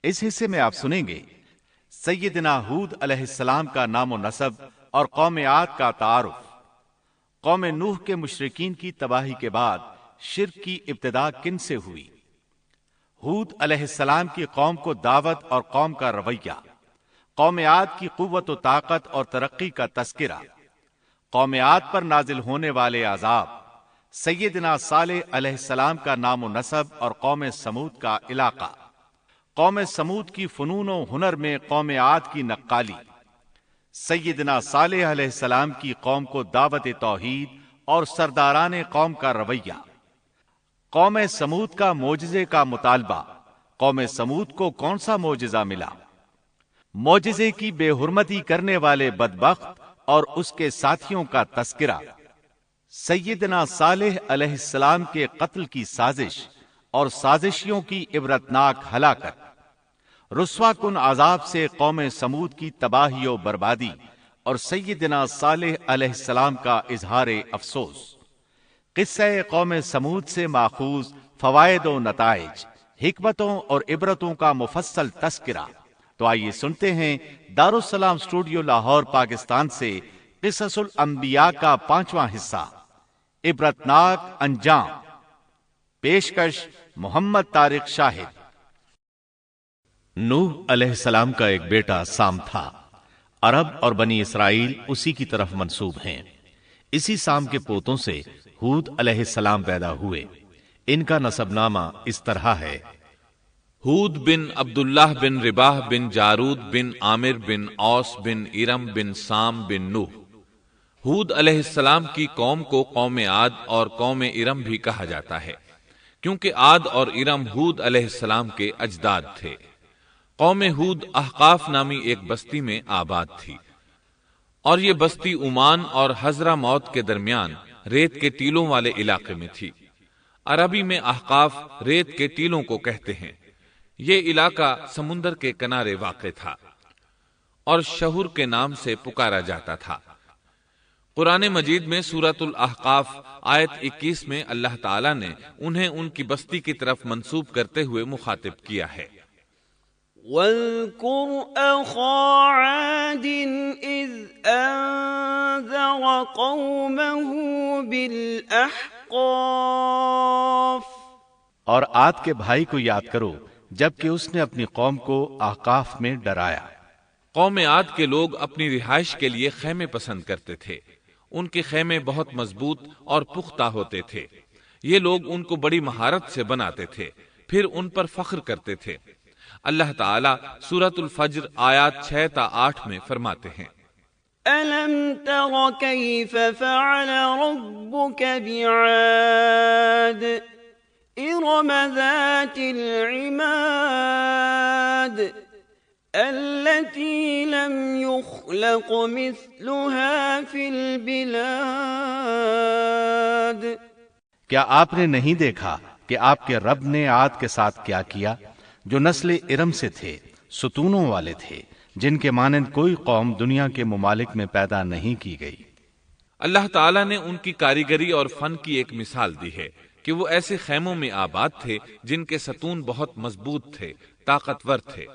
اس حصے میں آپ سنیں گے سیدنا ہود علیہ السلام کا نام و نسب اور قوم عاد کا تعارف، قوم نوح کے مشرکین کی تباہی کے بعد شرک کی ابتدا کن سے ہوئی، ہود علیہ السلام کی قوم کو دعوت اور قوم کا رویہ، قوم عاد کی قوت و طاقت اور ترقی کا تذکرہ، قوم عاد پر نازل ہونے والے عذاب، سیدنا صالح علیہ السلام کا نام و نسب اور قوم سمود کا علاقہ، قوم سمود کی فنون و ہنر میں قوم عاد کی نقالی، سیدنا صالح علیہ السلام کی قوم کو دعوت توحید اور سرداران قوم کا رویہ، قوم سمود کا معجزے کا مطالبہ، قوم سمود کو کون سا معجزہ ملا، معجزے کی بے حرمتی کرنے والے بدبخت اور اس کے ساتھیوں کا تذکرہ، سیدنا صالح علیہ السلام کے قتل کی سازش اور سازشیوں کی عبرتناک ہلاکت، رسوا کن عذاب سے قوم سمود کی تباہی و بربادی اور سیدنا صالح علیہ السلام کا اظہار افسوس، قصہ قوم سمود سے ماخوذ فوائد و نتائج، حکمتوں اور عبرتوں کا مفصل تذکرہ۔ تو آئیے سنتے ہیں دارالسلام اسٹوڈیو لاہور پاکستان سے قصص الانبیاء کا 5واں حصہ، عبرتناک انجام، پیشکش محمد طارق شاہد۔ نوح علیہ السلام کا ایک بیٹا سام تھا۔ عرب اور بنی اسرائیل اسی کی طرف منسوب ہیں۔ اسی سام کے پوتوں سے ہود علیہ السلام پیدا ہوئے۔ ان کا نسب نامہ اس طرح ہے: ہود بن عبداللہ بن رباح بن جارود بن عامر بن اوس بن ارم بن سام بن نوح۔ ہود علیہ السلام کی قوم کو قوم عاد اور قوم ارم بھی کہا جاتا ہے، کیونکہ عاد اور ارم ہود علیہ السلام کے اجداد تھے۔ قوم ہود احقاف نامی ایک بستی میں آباد تھی، اور یہ بستی عمان اور حضرہ موت کے درمیان ریت کے ٹیلوں والے علاقے میں تھی۔ عربی میں احقاف ریت کے ٹیلوں کو کہتے ہیں۔ یہ علاقہ سمندر کے کنارے واقع تھا اور شہر کے نام سے پکارا جاتا تھا۔ قرآن مجید میں سورۃ الاحقاف آیت 21 میں اللہ تعالیٰ نے انہیں ان کی بستی کی طرف منسوب کرتے ہوئے مخاطب کیا ہے۔ وَاذْكُرْ أَخَا عَادٍ إِذْ أَنذَرَ قَوْمَهُ بِالْأَحْقَافِ۔ اور عاد کے بھائی کو یاد کرو جبکہ اس نے اپنی قوم کو احقاف میں ڈرایا۔ قوم عاد کے لوگ اپنی رہائش کے لیے خیمے پسند کرتے تھے۔ ان کے خیمے بہت مضبوط اور پختہ ہوتے تھے۔ یہ لوگ ان کو بڑی مہارت سے بناتے تھے، پھر ان پر فخر کرتے تھے۔ اللہ تعالیٰ سورۃ الفجر آیات 6 تا 8 میں فرماتے ہیں: أَلَمْ تَرَ كَيْفَ فَعَلَ رَبُّكَ بِعَادٍ إِرَمَ ذَاتِ الْعِمَادِ الَّتِي لَمْ يُخْلَقْ مِثْلُهَا فِي الْبِلَادِ۔ کیا آپ نے نہیں دیکھا کہ آپ کے رب نے عاد کے ساتھ کیا کیا، جو نسل ارم سے تھے، ستونوں والے تھے، جن کے مانند کوئی قوم دنیا کے ممالک میں پیدا نہیں کی گئی۔ اللہ تعالیٰ نے ان کی کاریگری اور فن کی ایک مثال دی ہے کہ وہ ایسے خیموں میں آباد تھے جن کے ستون بہت مضبوط تھے، طاقتور تھے۔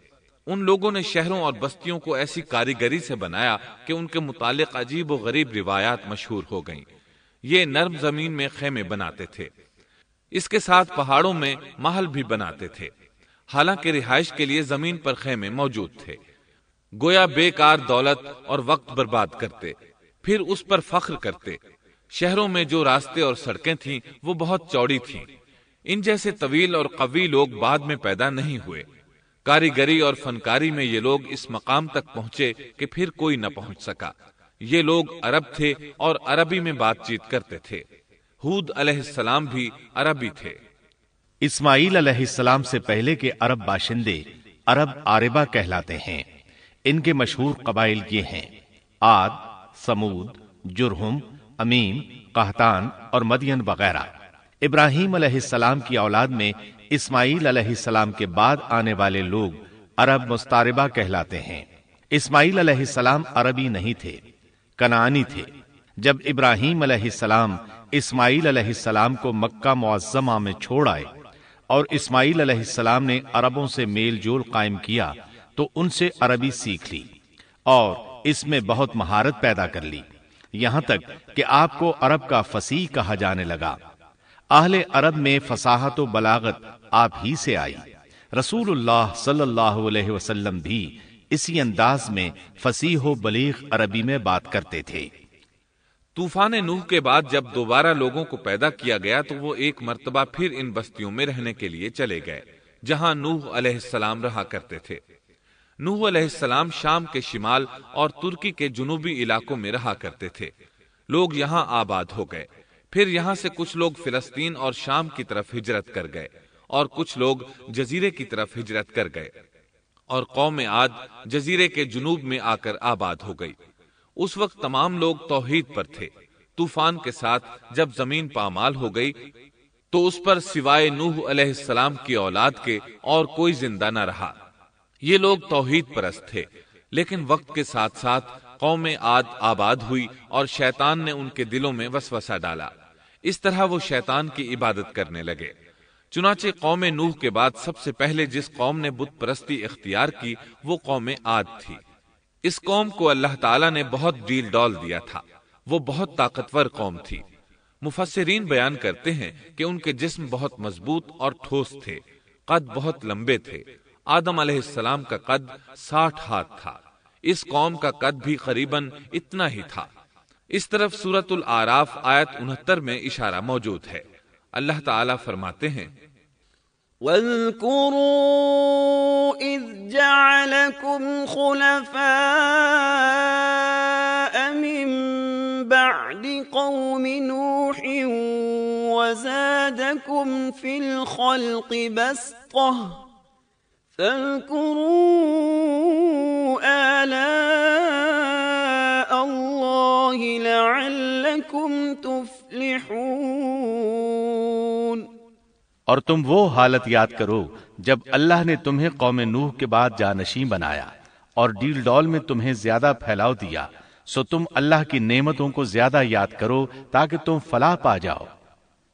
ان لوگوں نے شہروں اور بستیوں کو ایسی کاریگری سے بنایا کہ ان کے متعلق عجیب و غریب روایات مشہور ہو گئیں۔ یہ نرم زمین میں خیمے بناتے تھے، اس کے ساتھ پہاڑوں میں محل بھی بناتے تھے۔ حالانکہ رہائش کے لیے زمین پر خیمے موجود تھے، گویا بیکار دولت اور وقت برباد کرتے، پھر اس پر فخر کرتے۔ شہروں میں جو راستے اور سڑکیں تھیں وہ بہت چوڑی تھیں۔ ان جیسے طویل اور قوی لوگ بعد میں پیدا نہیں ہوئے۔ کاریگری اور فنکاری میں یہ لوگ اس مقام تک پہنچے کہ پھر کوئی نہ پہنچ سکا۔ یہ لوگ عرب تھے اور عربی میں بات چیت کرتے تھے۔ ہود علیہ السلام بھی عربی تھے۔ اسماعیل علیہ السلام سے پہلے کے عرب باشندے عرب عاربہ کہلاتے ہیں۔ ان کے مشہور قبائل یہ ہیں: عاد، سمود، جرہم، امیم، قحطان اور مدین وغیرہ۔ ابراہیم علیہ السلام کی اولاد میں اسماعیل علیہ السلام کے بعد آنے والے لوگ عرب مستعربہ کہلاتے ہیں۔ اسماعیل علیہ السلام عربی نہیں تھے، کنعانی تھے۔ جب ابراہیم علیہ السلام اسماعیل علیہ السلام کو مکہ معظمہ میں چھوڑ آئے اور اسماعیل علیہ السلام نے عربوں سے میل جول قائم کیا تو ان سے عربی سیکھ لی اور اس میں بہت مہارت پیدا کر لی، یہاں تک کہ آپ کو عرب کا فصیح کہا جانے لگا۔ اہل عرب میں فصاحت و بلاغت آپ ہی سے آئی۔ رسول اللہ صلی اللہ علیہ وسلم بھی اسی انداز میں فصیح و بلیغ عربی میں بات کرتے تھے۔ طوفان نوح کے بعد جب دوبارہ لوگوں کو پیدا کیا گیا تو وہ ایک مرتبہ پھر ان بستیوں میں رہنے کے لیے چلے گئے جہاں نوح علیہ السلام رہا کرتے تھے۔ نوح علیہ السلام شام کے شمال اور ترکی کے جنوبی علاقوں میں رہا کرتے تھے۔ لوگ یہاں آباد ہو گئے، پھر یہاں سے کچھ لوگ فلسطین اور شام کی طرف ہجرت کر گئے اور کچھ لوگ جزیرے کی طرف ہجرت کر گئے، اور قوم عاد جزیرے کے جنوب میں آ کر آباد ہو گئی۔ اس وقت تمام لوگ توحید پر تھے۔ طوفان کے ساتھ جب زمین پامال ہو گئی تو اس پر سوائے نوح علیہ السلام کی اولاد کے اور کوئی زندہ نہ رہا۔ یہ لوگ توحید پرست تھے، لیکن وقت کے ساتھ ساتھ قوم عاد آباد ہوئی اور شیطان نے ان کے دلوں میں وسوسہ ڈالا، اس طرح وہ شیطان کی عبادت کرنے لگے۔ چنانچہ قوم نوح کے بعد سب سے پہلے جس قوم نے بت پرستی اختیار کی وہ قوم عاد تھی۔ اس قوم کو اللہ تعالیٰ نے بہت ڈیل ڈال دیا تھا، وہ بہت طاقتور قوم تھی۔ مفسرین بیان کرتے ہیں کہ ان کے جسم بہت مضبوط اور ٹھوس تھے، قد بہت لمبے تھے۔ آدم علیہ السلام کا قد 60 ہاتھ تھا، اس قوم کا قد بھی قریباً اتنا ہی تھا۔ اس طرف سورۃ الاعراف آیت 69 میں اشارہ موجود ہے۔ اللہ تعالیٰ فرماتے ہیں وَاذْكُرُوا إِذْ جَعَلَكُمْ خُلَفَاءَ مِن بَعْدِ قَوْمِ نُوحٍ وَزَادَكُمْ فِي الْخَلْقِ بَسْطَةً فَاذْكُرُوا آلَاءَ اللَّهِ لَعَلَّكُمْ تُفْلِحُونَ۔ اور تم وہ حالت یاد کرو جب اللہ نے تمہیں قوم نوح کے بعد جانشین بنایا اور ڈیل ڈول میں تمہیں زیادہ پھیلاؤ دیا، سو تم اللہ کی نعمتوں کو زیادہ یاد کرو تاکہ تم فلاح پا جاؤ۔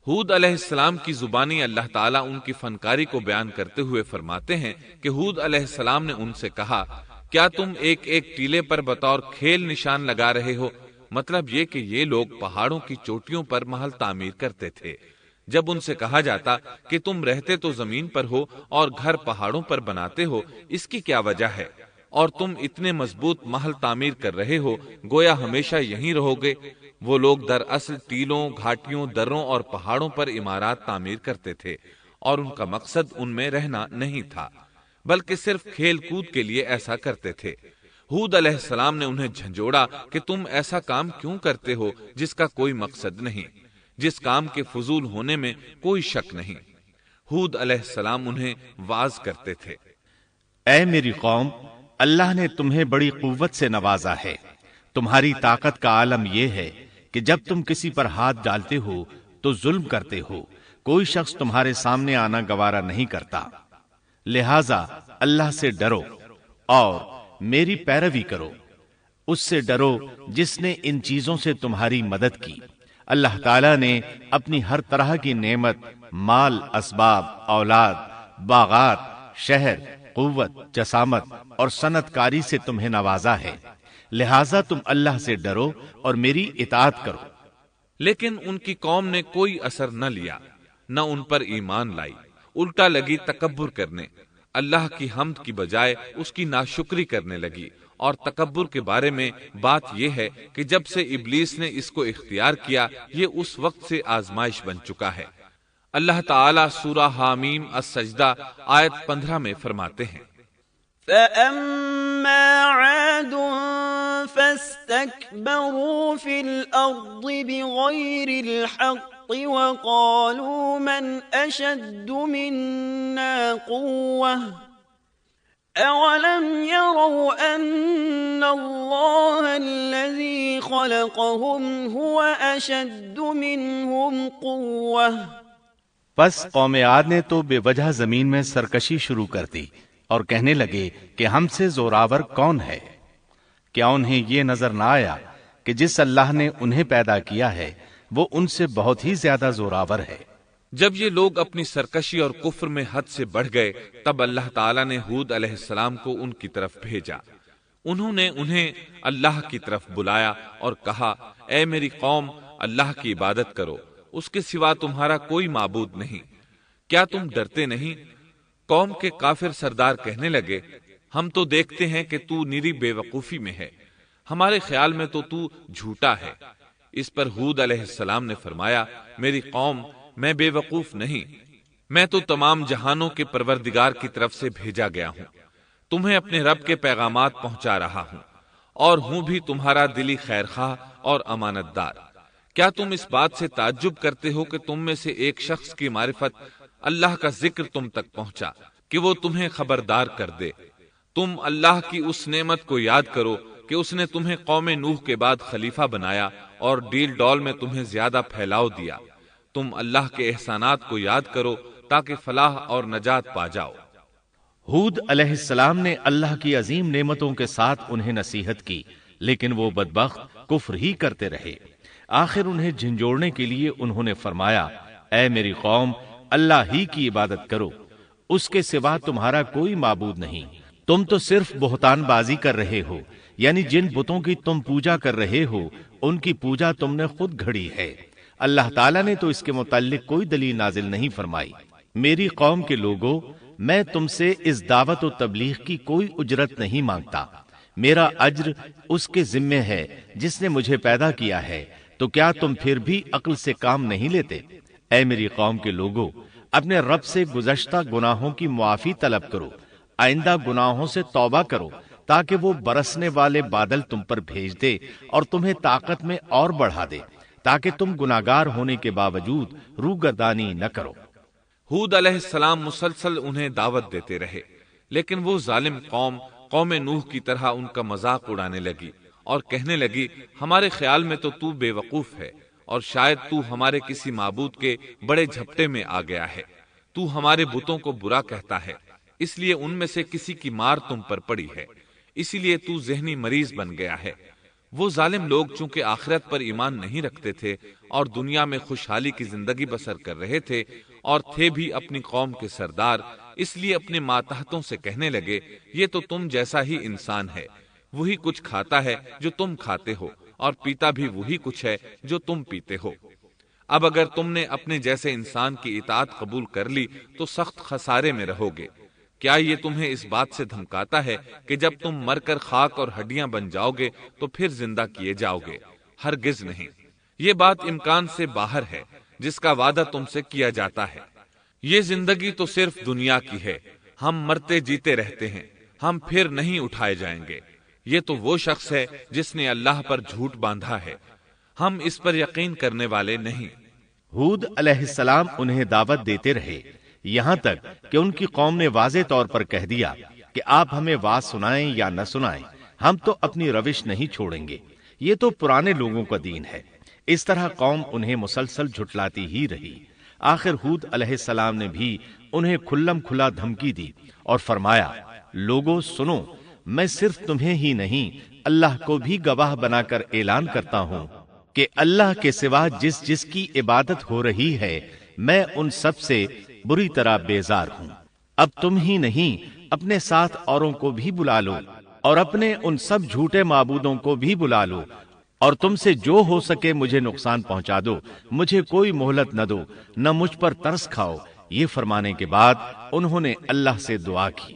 ہود علیہ السلام کی زبانی اللہ تعالیٰ ان کی فنکاری کو بیان کرتے ہوئے فرماتے ہیں کہ ہود علیہ السلام نے ان سے کہا، کیا تم ایک ایک ٹیلے پر بطور کھیل نشان لگا رہے ہو؟ مطلب یہ کہ یہ لوگ پہاڑوں کی چوٹیوں پر محل تعمیر کرتے تھے۔ جب ان سے کہا جاتا کہ تم رہتے تو زمین پر ہو اور گھر پہاڑوں پر بناتے ہو، اس کی کیا وجہ ہے؟ اور تم اتنے مضبوط محل تعمیر کر رہے ہو، گویا ہمیشہ یہیں رہو گے۔ وہ لوگ دراصل ٹیلوں، گھاٹیوں، دروں اور پہاڑوں پر عمارات تعمیر کرتے تھے، اور ان کا مقصد ان میں رہنا نہیں تھا، بلکہ صرف کھیل کود کے لیے ایسا کرتے تھے۔ ہود علیہ السلام نے انہیں جھنجھوڑا کہ تم ایسا کام کیوں کرتے ہو جس کا کوئی مقصد نہیں، جس کام کے فضول ہونے میں کوئی شک نہیں۔ ہود علیہ السلام انہیں واعظ کرتے تھے، اے میری قوم، اللہ نے تمہیں بڑی قوت سے نوازا ہے۔ تمہاری طاقت کا عالم یہ ہے کہ جب تم کسی پر ہاتھ ڈالتے ہو تو ظلم کرتے ہو، کوئی شخص تمہارے سامنے آنا گوارا نہیں کرتا۔ لہذا اللہ سے ڈرو اور میری پیروی کرو، اس سے ڈرو جس نے ان چیزوں سے تمہاری مدد کی۔ اللہ تعالیٰ نے اپنی ہر طرح کی نعمت، مال، اسباب، اولاد، باغات، شہر، قوت، جسامت اور صنعت کاری سے تمہیں نوازا ہے، لہٰذا تم اللہ سے ڈرو اور میری اطاعت کرو۔ لیکن ان کی قوم نے کوئی اثر نہ لیا، نہ ان پر ایمان لائی، الٹا لگی تکبر کرنے، اللہ کی حمد کی بجائے اس کی ناشکری کرنے لگی۔ اور تکبر کے بارے میں بات یہ ہے کہ جب سے ابلیس نے اس کو اختیار کیا، یہ اس وقت سے آزمائش بن چکا ہے۔ اللہ تعالیٰ سورہ حامیم السجدہ آیت 15 میں فرماتے ہیں، فَأَمَّا عَادٌ فَاسْتَكْبَرُوا فِي الْأَرْضِ بِغَيْرِ الْحَقِّ وَقَالُوا مَنْ أَشَدُّ مِنَّا قُوَّةً أَوَلَمْ يَرَوْا أَنَّ اللَّهَ الَّذِي خَلَقَهُمْ هُوَ أَشَدُّ مِنْهُمْ قُوَّةً۔ پس قوم عاد نے تو بے وجہ زمین میں سرکشی شروع کر دی اور کہنے لگے کہ ہم سے زوراور کون ہے؟ کیا انہیں یہ نظر نہ آیا کہ جس اللہ نے انہیں پیدا کیا ہے وہ ان سے بہت ہی زیادہ زوراور ہے؟ جب یہ لوگ اپنی سرکشی اور کفر میں حد سے بڑھ گئے تب اللہ تعالیٰ نے ہود علیہ السلام کو ان کی طرف بھیجا۔ انہوں نے انہیں اللہ کی طرف بلایا اور کہا، اے میری قوم، اللہ کی عبادت کرو، اس کے سوا تمہارا کوئی معبود نہیں۔ کیا تم ڈرتے نہیں؟ قوم کے کافر سردار کہنے لگے، ہم تو دیکھتے ہیں کہ تو نری بے وقوفی میں ہے، ہمارے خیال میں تو جھوٹا ہے۔ اس پر ہود علیہ السلام نے فرمایا، میری قوم، میں بے وقوف نہیں، میں تو تمام جہانوں کے پروردگار کی طرف سے بھیجا گیا ہوں، تمہیں اپنے رب کے پیغامات پہنچا رہا ہوں، اور ہوں بھی تمہارا دلی خیر خواہ اور امانت دار۔ کیا تم اس بات سے تعجب کرتے ہو کہ تم میں سے ایک شخص کی معرفت اللہ کا ذکر تم تک پہنچا کہ وہ تمہیں خبردار کر دے؟ تم اللہ کی اس نعمت کو یاد کرو کہ اس نے تمہیں قوم نوح کے بعد خلیفہ بنایا اور ڈیل ڈول میں تمہیں زیادہ پھیلاؤ دیا۔ تم اللہ کے احسانات کو یاد کرو تاکہ فلاح اور نجات پا جاؤ۔ ہود علیہ السلام نے اللہ کی عظیم نعمتوں کے ساتھ انہیں نصیحت کی، لیکن وہ بدبخت کفر ہی کرتے رہے۔ آخر انہیں جھنجھوڑنے کے لیے انہوں نے فرمایا، اے میری قوم، اللہ ہی کی عبادت کرو، اس کے سوا تمہارا کوئی معبود نہیں۔ تم تو صرف بہتان بازی کر رہے ہو، یعنی جن بتوں کی تم پوجا کر رہے ہو ان کی پوجا تم نے خود گھڑی ہے۔ اللہ تعالیٰ نے تو اس کے متعلق کوئی دلیل نازل نہیں فرمائی۔ میری قوم کے لوگوں، میں تم سے اس دعوت و تبلیغ کی کوئی اجرت نہیں مانگتا، میرا اجر اس کے ذمے ہے جس نے مجھے پیدا کیا ہے، تو کیا تم پھر بھی عقل سے کام نہیں لیتے؟ اے میری قوم کے لوگوں، اپنے رب سے گزشتہ گناہوں کی معافی طلب کرو، آئندہ گناہوں سے توبہ کرو تاکہ وہ برسنے والے بادل تم پر بھیج دے اور تمہیں طاقت میں اور بڑھا دے، تاکہ تم گناہگار ہونے کے باوجود روگردانی نہ کرو۔ ہود علیہ السلام مسلسل انہیں دعوت دیتے رہے، لیکن وہ ظالم قوم نوح کی طرح ان کا مذاق اڑانے لگی اور کہنے لگی، ہمارے خیال میں تو بے وقوف ہے اور شاید تو ہمارے کسی معبود کے بڑے جھپٹے میں آ گیا ہے، تو ہمارے بتوں کو برا کہتا ہے، اس لیے ان میں سے کسی کی مار تم پر پڑی ہے، اسی لیے تو ذہنی مریض بن گیا ہے۔ وہ ظالم لوگ چونکہ آخرت پر ایمان نہیں رکھتے تھے اور دنیا میں خوشحالی کی زندگی بسر کر رہے تھے اور تھے بھی اپنی قوم کے سردار، اس لیے اپنے ماتحتوں سے کہنے لگے، یہ تو تم جیسا ہی انسان ہے، وہی کچھ کھاتا ہے جو تم کھاتے ہو اور پیتا بھی وہی کچھ ہے جو تم پیتے ہو۔ اب اگر تم نے اپنے جیسے انسان کی اطاعت قبول کر لی تو سخت خسارے میں رہو گے۔ کیا یہ تمہیں اس بات سے دھمکاتا ہے کہ جب تم مر کر خاک اور ہڈیاں بن جاؤ گے تو پھر زندہ کیے جاؤ گے؟ ہرگز نہیں، یہ بات امکان سے باہر ہے جس کا وعدہ تم سے کیا جاتا ہے۔ یہ زندگی تو صرف دنیا کی ہے، ہم مرتے جیتے رہتے ہیں، ہم پھر نہیں اٹھائے جائیں گے۔ یہ تو وہ شخص ہے جس نے اللہ پر جھوٹ باندھا ہے، ہم اس پر یقین کرنے والے نہیں۔ ہود علیہ السلام انہیں دعوت دیتے رہے یہاں تک کہ ان کی قوم نے واضح طور پر کہہ دیا کہ آپ ہمیں واز سنائیں یا نہ سنائیں، ہم تو اپنی روش نہیں چھوڑیں گے، یہ تو پرانے لوگوں کا دین ہے۔ اس طرح قوم انہیں مسلسل جھٹلاتی ہی رہی۔ آخر ہود علیہ السلام نے بھی انہیں کھلم کھلا دھمکی دی اور فرمایا، لوگوں سنو، میں صرف تمہیں ہی نہیں اللہ کو بھی گواہ بنا کر اعلان کرتا ہوں کہ اللہ کے سوا جس کی عبادت ہو رہی ہے میں ان سب سے بری طرح بیزار ہوں۔ اب تم ہی نہیں اپنے ساتھ اوروں کو بھی بلا لو اور اپنے ان سب جھوٹے معبودوں کو بھی بلا لو، اور تم سے جو ہو سکے مجھے نقصان پہنچا دو، مجھے کوئی مہلت نہ دو، نہ مجھ پر ترس کھاؤ۔ یہ فرمانے کے بعد انہوں نے اللہ سے دعا کی،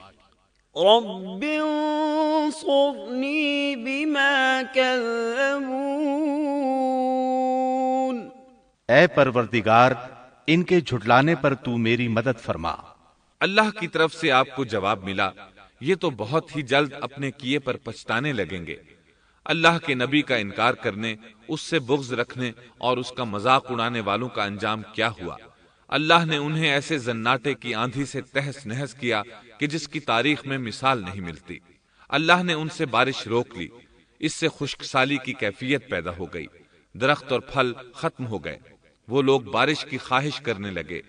رب انصرنی بما کذبون، اے پروردگار ان کے جھٹلانے پر تو میری مدد فرما۔ اللہ کی طرف سے آپ کو جواب ملا، یہ تو بہت ہی جلد اپنے کیے پر پچھتانے لگیں گے۔ اللہ کے نبی کا انکار کرنے، اس سے بغض رکھنے اور اس کا مذاق اڑانے والوں کا انجام کیا ہوا؟ اللہ نے انہیں ایسے زناٹے کی آندھی سے تہس نہس کیا کہ جس کی تاریخ میں مثال نہیں ملتی۔ اللہ نے ان سے بارش روک لی، اس سے خشک سالی کی کیفیت پیدا ہو گئی، درخت اور پھل ختم ہو گئے، وہ لوگ بارش کی خواہش کرنے لگے۔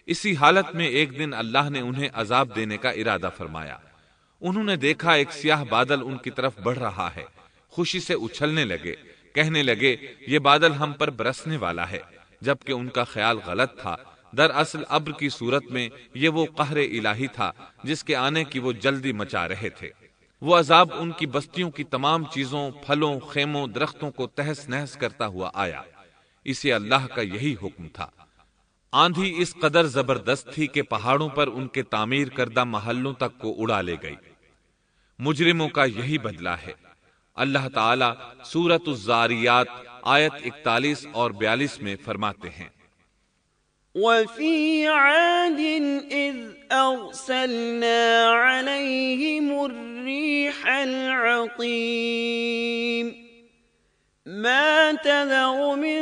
اسی حالت میں ایک دن اللہ نے انہیں عذاب دینے کا ارادہ فرمایا۔ انہوں نے دیکھا ایک سیاہ بادل ان کی طرف بڑھ رہا ہے، خوشی سے اچھلنے لگے، کہنے لگے یہ بادل ہم پر برسنے والا ہے، جبکہ ان کا خیال غلط تھا۔ دراصل ابر کی صورت میں یہ وہ قہر الہی تھا جس کے آنے کی وہ جلدی مچا رہے تھے۔ وہ عذاب ان کی بستیوں کی تمام چیزوں، پھلوں، خیموں، درختوں کو تہس نہس کرتا ہوا آیا۔ اسے اللہ کا یہی حکم تھا۔ آندھی اس قدر زبردست تھی کہ پہاڑوں پر ان کے تعمیر کردہ محلوں تک کو اڑا لے گئی۔ مجرموں کا یہی بدلہ ہے۔ اللہ تعالی سورۃ الزاریات آیت 41 اور 42 میں فرماتے ہیں، وَفِي عَادٍ إِذْ أَرْسَلْنَا عَلَيْهِمُ الرِّيحَ الْعَقِيمَ مَا تَذَرُ مِن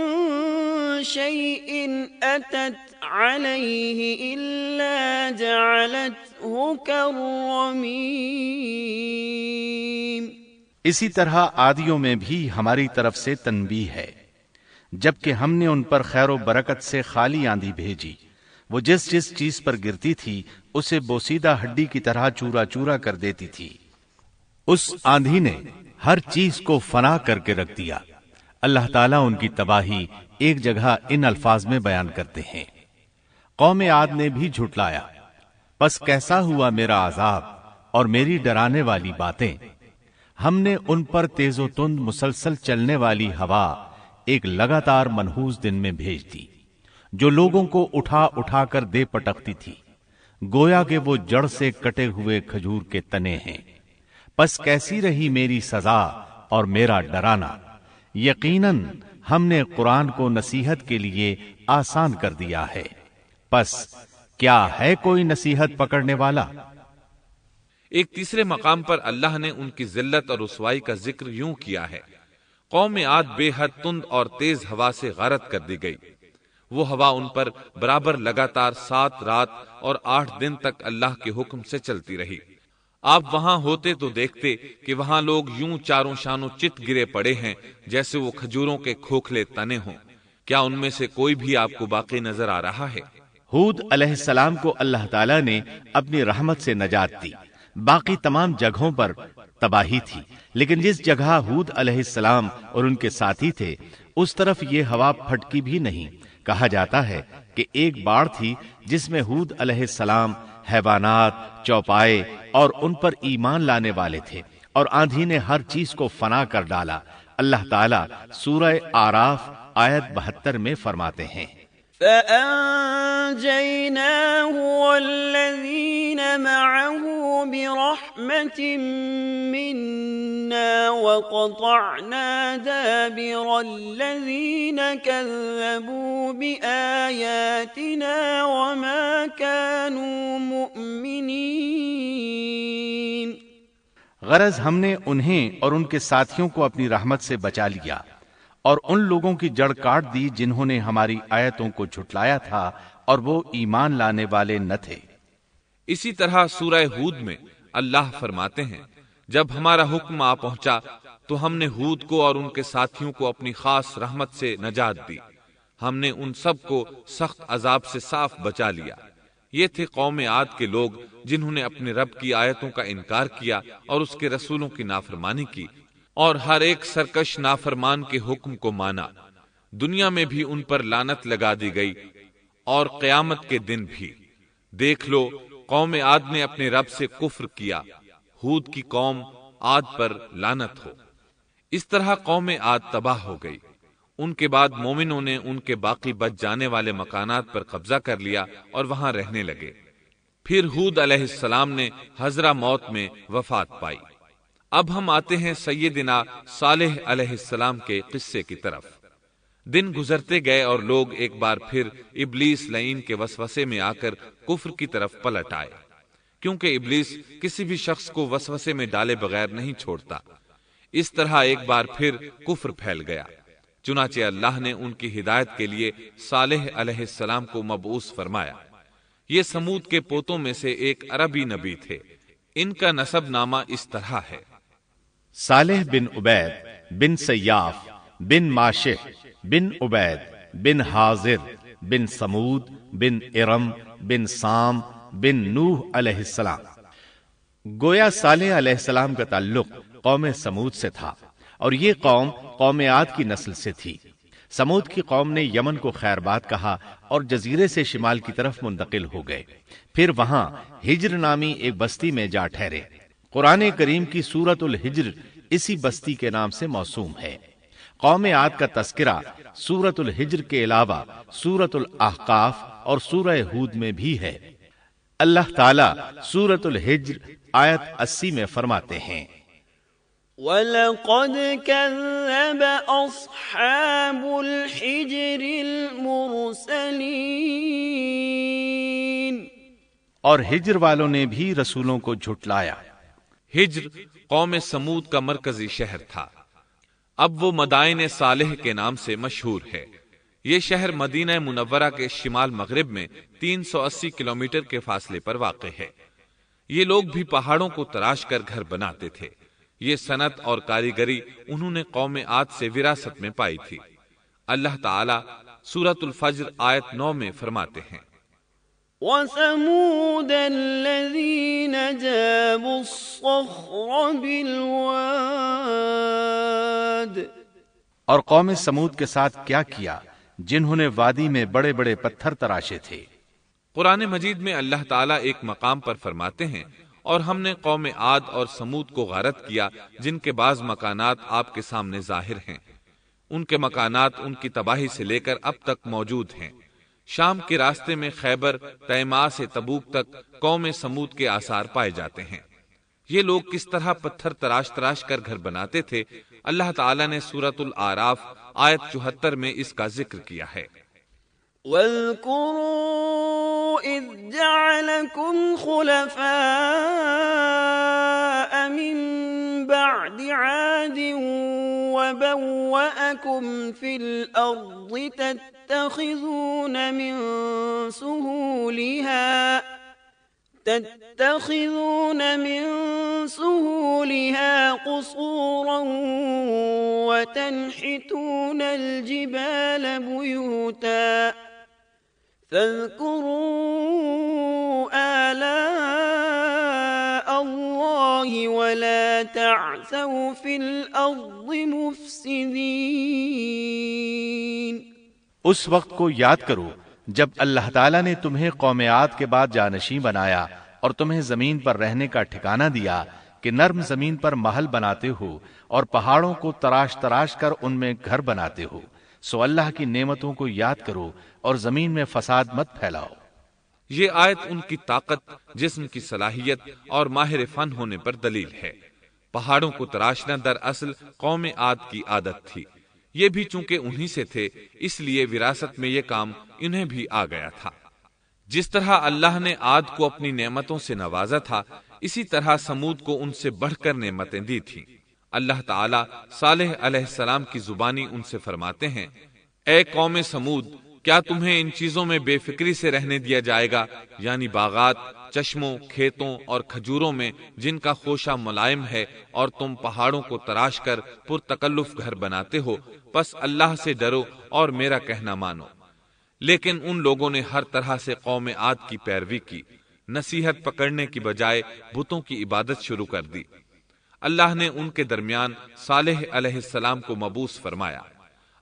شَيْءٍ أَتَتْ عَلَيْهِ إِلَّا جَعَلَتْهُ كَالرَّمِيمِ۔ اسی طرح عادیوں میں بھی ہماری طرف سے تنبیہ ہے۔ جبکہ ہم نے ان پر خیر و برکت سے خالی آندھی بھیجی، وہ جس جس چیز پر گرتی تھی اسے بوسیدہ ہڈی کی طرح چورا چورا کر دیتی تھی۔ اس آندھی نے ہر چیز کو فنا کر کے رکھ دیا۔ اللہ تعالیٰ ان کی تباہی ایک جگہ ان الفاظ میں بیان کرتے ہیں، قوم عاد نے بھی جھٹلایا، پس کیسا ہوا میرا عذاب اور میری ڈرانے والی باتیں۔ ہم نے ان پر تیز و تند مسلسل چلنے والی ہوا ایک لگاتار منحوس دن میں بھیج دی، جو لوگوں کو اٹھا اٹھا کر دے پٹکتی تھی، گویا کہ وہ جڑ سے کٹے ہوئے کھجور کے تنے ہیں۔ پس کیسی رہی میری سزا اور میرا ڈرانا۔ یقیناً ہم نے قرآن کو نصیحت کے لیے آسان کر دیا ہے، پس کیا ہے کوئی نصیحت پکڑنے والا؟ ایک تیسرے مقام پر اللہ نے ان کی ذلت اور رسوائی کا ذکر یوں کیا ہے، قوم عاد بے حد تند اور تیز ہوا سے غارت کر دی گئی۔ وہ ہوا ان پر برابر لگاتار 7 رات اور 8 دن تک اللہ کے حکم سے چلتی رہی۔ آپ وہاں ہوتے تو دیکھتے کہ وہاں لوگ یوں چاروں شانوں چت گرے پڑے ہیں جیسے وہ کھجوروں کے کھوکھلے تنے ہوں۔ کیا ان میں سے کوئی بھی آپ کو باقی نظر آ رہا ہے؟ ہود علیہ السلام کو اللہ تعالیٰ نے اپنی رحمت سے نجات دی۔ باقی تمام جگہوں پر تباہی تھی، لیکن جس جگہ ہود علیہ السلام اور ان کے ساتھی تھے اس طرف یہ ہوا پھٹکی بھی نہیں۔ کہا جاتا ہے کہ ایک باڑ تھی جس میں ہود علیہ السلام، حیوانات، چوپائے اور ان پر ایمان لانے والے تھے، اور آندھی نے ہر چیز کو فنا کر ڈالا۔ اللہ تعالیٰ سورہ آراف آیت 72 میں فرماتے ہیں، فَأَنجَيْنَاهُ وَالَّذِينَ مَعَهُ بِرَحْمَةٍ مِّنَّا وَقَطَعْنَا دَابِرَ الَّذِينَ كَذَّبُوا بِآيَاتِنَا وَمَا كَانُوا مُؤْمِنِينَ۔ غرض ہم نے انہیں اور ان کے ساتھیوں کو اپنی رحمت سے بچا لیا اور ان لوگوں کی جڑ کاٹ دی جنہوں نے ہماری آیتوں کو جھٹلایا تھا اور وہ ایمان لانے والے نہ تھے۔ اسی طرح سورہ ہود میں اللہ فرماتے ہیں، جب ہمارا حکم آ پہنچا تو ہم نے ہود کو اور ان کے ساتھیوں کو اپنی خاص رحمت سے نجات دی۔ ہم نے ان سب کو سخت عذاب سے صاف بچا لیا۔ یہ تھے قوم عاد کے لوگ جنہوں نے اپنے رب کی آیتوں کا انکار کیا اور اس کے رسولوں کی نافرمانی کی، اور ہر ایک سرکش نافرمان کے حکم کو مانا۔ دنیا میں بھی ان پر لعنت لگا دی گئی اور قیامت کے دن بھی۔ دیکھ لو، قوم عاد نے اپنے رب سے کفر کیا، ہود کی قوم عاد پر لعنت ہو۔ اس طرح قوم عاد تباہ ہو گئی۔ ان کے بعد مومنوں نے ان کے باقی بچ جانے والے مکانات پر قبضہ کر لیا اور وہاں رہنے لگے۔ پھر ہود علیہ السلام نے حضرہ موت میں وفات پائی۔ اب ہم آتے ہیں سیدنا صالح علیہ السلام کے قصے کی طرف۔ دن گزرتے گئے اور لوگ ایک بار پھر ابلیس لعین کے وسوسے میں آ کر کفر کی طرف پلٹ آئے، کیونکہ ابلیس کسی بھی شخص کو وسوسے میں ڈالے بغیر نہیں چھوڑتا۔ اس طرح ایک بار پھر کفر پھیل گیا۔ چنانچہ اللہ نے ان کی ہدایت کے لیے صالح علیہ السلام کو مبعوث فرمایا۔ یہ سمود کے پوتوں میں سے ایک عربی نبی تھے۔ ان کا نسب نامہ اس طرح ہے: صالح بن عبید بن سیاف بن ماشح بن عبید بن حاضر بن سمود بن ارم بن سام بن نوح علیہ السلام۔ گویا صالح علیہ السلام کا تعلق قوم سمود سے تھا، اور یہ قوم عاد کی نسل سے تھی۔ سمود کی قوم نے یمن کو خیرباد کہا اور جزیرے سے شمال کی طرف منتقل ہو گئے، پھر وہاں ہجر نامی ایک بستی میں جا ٹھہرے۔ قرآن کریم کی سورۃ الحجر اسی بستی کے نام سے موسوم ہے۔ قوم عاد کا تذکرہ سورۃ الحجر کے علاوہ سورۃ الاحقاف اور سورہ ہود میں بھی ہے۔ اللہ تعالیٰ سورۃ الحجر آیت 80 میں فرماتے ہیں، وَلَقَدْ كَذَّبَ أَصْحَابُ الْحِجْرِ الْمُرْسَلِينَ، اور ہجر والوں نے بھی رسولوں کو جھٹلایا۔ ہجر قوم سمود کا مرکزی شہر تھا، اب وہ مدائن صالح کے نام سے مشہور ہے۔ یہ شہر مدینہ منورہ کے شمال مغرب میں 380 کلومیٹر کے فاصلے پر واقع ہے۔ یہ لوگ بھی پہاڑوں کو تراش کر گھر بناتے تھے۔ یہ صنعت اور کاریگری انہوں نے قوم عاد سے وراثت میں پائی تھی۔ اللہ تعالیٰ سورۃ الفجر آیت 9 میں فرماتے ہیں، وَثَمُودَ الَّذِينَ جَابُوا الصَّخْرَ بِالْوَادِ، اور قوم سمود کے ساتھ کیا کیا جنہوں نے وادی میں بڑے بڑے پتھر تراشے تھے۔ قرآن مجید میں اللہ تعالیٰ ایک مقام پر فرماتے ہیں، اور ہم نے قوم عاد اور سمود کو غارت کیا جن کے بعض مکانات آپ کے سامنے ظاہر ہیں۔ ان کے مکانات ان کی تباہی سے لے کر اب تک موجود ہیں۔ شام کے راستے میں خیبر، تیماء سے تبوک تک قوم سمود کے آثار پائے جاتے ہیں۔ یہ لوگ کس طرح پتھر تراش تراش کر گھر بناتے تھے، اللہ تعالیٰ نے سورۃ الاعراف آیت 74 میں اس کا ذکر کیا ہے۔ وَاذْكُرُوا إِذْ جَعَلَكُمْ خُلَفَاءَ مِنْ بَعْدِ عَادٍ وَبَوَّأَكُمْ فِي الْأَرْضِ تَتَّخِذُونَ مِنْ سُهُولِهَا قُصُورًا وَتَنْحِتُونَ الْجِبَالَ بُيُوتًا فَاذْكُرُوا آلَاءَ اللَّهِ وَلَا تَعْثَوْا فِي الْأَرْضِ مُفْسِدِينَ۔ اس وقت کو یاد کرو جب اللہ تعالیٰ نے تمہیں قوم عاد کے بعد جانشین بنایا اور تمہیں زمین پر رہنے کا ٹھکانہ دیا کہ نرم زمین پر محل بناتے ہو اور پہاڑوں کو تراش تراش کر ان میں گھر بناتے ہو، سو اللہ کی نعمتوں کو یاد کرو اور زمین میں فساد مت پھیلاؤ۔ یہ آیت ان کی طاقت، جسم کی صلاحیت اور ماہر فن ہونے پر دلیل ہے۔ پہاڑوں کو تراشنا دراصل قوم عاد کی عادت تھی۔ یہ بھی چونکہ انہی سے تھے، اس لیے وراثت میں یہ کام انہیں بھی آ گیا تھا۔ جس طرح اللہ نے عاد کو اپنی نعمتوں سے نوازا تھا، اسی طرح سمود کو ان سے بڑھ کر نعمتیں دی تھیں۔ اللہ تعالیٰ صالح علیہ السلام کی زبانی ان سے فرماتے ہیں، اے قوم سمود، کیا تمہیں ان چیزوں میں بے فکری سے رہنے دیا جائے گا، یعنی باغات، چشموں، کھیتوں اور کھجوروں میں جن کا خوشہ ملائم ہے، اور تم پہاڑوں کو تراش کر پرتکلف گھر بناتے ہو، پس اللہ سے ڈرو اور میرا کہنا مانو۔ لیکن ان لوگوں نے ہر طرح سے قوم عاد کی پیروی کی، نصیحت پکڑنے کی بجائے بتوں کی عبادت شروع کر دی۔ اللہ نے ان کے درمیان صالح علیہ السلام کو مبعوث فرمایا۔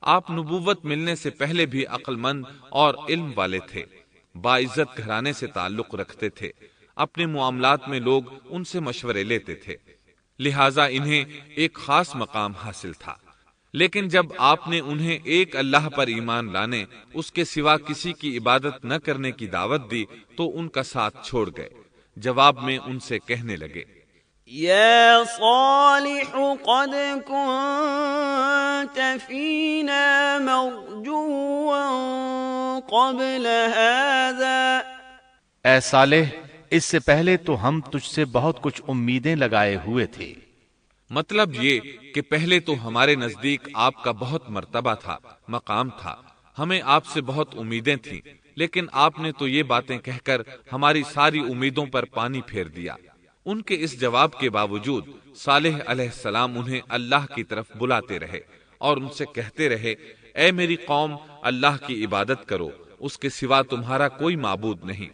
آپ نبوت ملنے سے پہلے بھی عقل مند اور علم والے تھے، باعزت گھرانے سے تعلق رکھتے تھے، اپنے معاملات میں لوگ ان سے مشورے لیتے تھے، لہٰذا انہیں ایک خاص مقام حاصل تھا۔ لیکن جب آپ نے انہیں ایک اللہ پر ایمان لانے، اس کے سوا کسی کی عبادت نہ کرنے کی دعوت دی تو ان کا ساتھ چھوڑ گئے۔ جواب میں ان سے کہنے لگے، یا صالح قد كنت فينا مرجوا قبل هذا، اے صالح، اس سے پہلے تو ہم تجھ سے بہت کچھ امیدیں لگائے ہوئے تھے۔ مطلب یہ کہ پہلے تو ہمارے نزدیک آپ کا بہت مرتبہ تھا، مقام تھا، ہمیں آپ سے بہت امیدیں تھیں، لیکن آپ نے تو یہ باتیں کہہ کر ہماری ساری امیدوں پر پانی پھیر دیا۔ ان کے اس جواب کے باوجود صالح علیہ السلام انہیں اللہ کی طرف بلاتے رہے اور ان سے کہتے رہے، اے میری قوم، اللہ کی عبادت کرو، اس کے سوا تمہارا کوئی معبود نہیں۔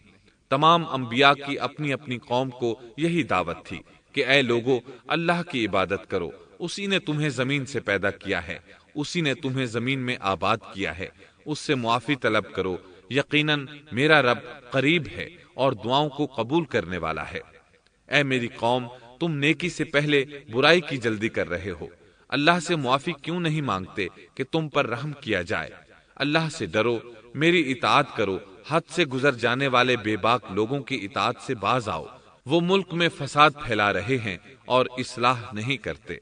تمام انبیاء کی اپنی اپنی قوم کو یہی دعوت تھی کہ اے لوگو، اللہ کی عبادت کرو، اسی نے تمہیں زمین سے پیدا کیا ہے، اسی نے تمہیں زمین میں آباد کیا ہے، اس سے معافی طلب کرو، یقیناً میرا رب قریب ہے اور دعاؤں کو قبول کرنے والا ہے۔ اے میری قوم، تم نیکی سے پہلے برائی کی جلدی کر رہے ہو، اللہ سے معافی کیوں نہیں مانگتے کہ تم پر رحم کیا جائے؟ اللہ سے ڈرو، میری اطاعت کرو، حد سے گزر جانے والے بے باک لوگوں کی اطاعت سے باز آؤ، وہ ملک میں فساد پھیلا رہے ہیں اور اصلاح نہیں کرتے۔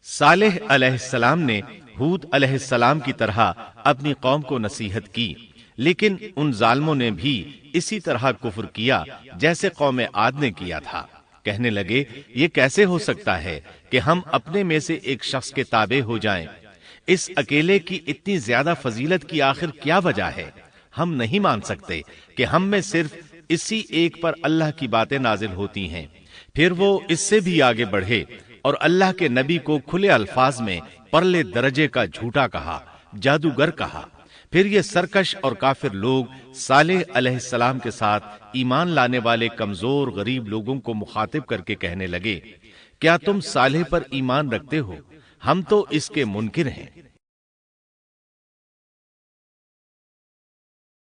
صالح علیہ السلام نے ہود علیہ السلام کی طرح اپنی قوم کو نصیحت کی، لیکن ان ظالموں نے بھی اسی طرح کفر کیا جیسے قوم عاد نے کیا تھا۔ کہنے لگے، یہ کیسے ہو سکتا ہے کہ ہم اپنے میں سے ایک شخص کے تابع ہو جائیں؟ اس اکیلے کی اتنی زیادہ فضیلت کی آخر کیا وجہ ہے؟ ہم نہیں مان سکتے کہ ہم میں صرف اسی ایک پر اللہ کی باتیں نازل ہوتی ہیں۔ پھر وہ اس سے بھی آگے بڑھے اور اللہ کے نبی کو کھلے الفاظ میں پرلے درجے کا جھوٹا کہا، جادوگر کہا۔ پھر یہ سرکش اور کافر لوگ صالح علیہ السلام کے ساتھ ایمان لانے والے کمزور غریب لوگوں کو مخاطب کر کے کہنے لگے، کیا تم صالح پر ایمان رکھتے ہو؟ ہم تو اس کے منکر ہیں۔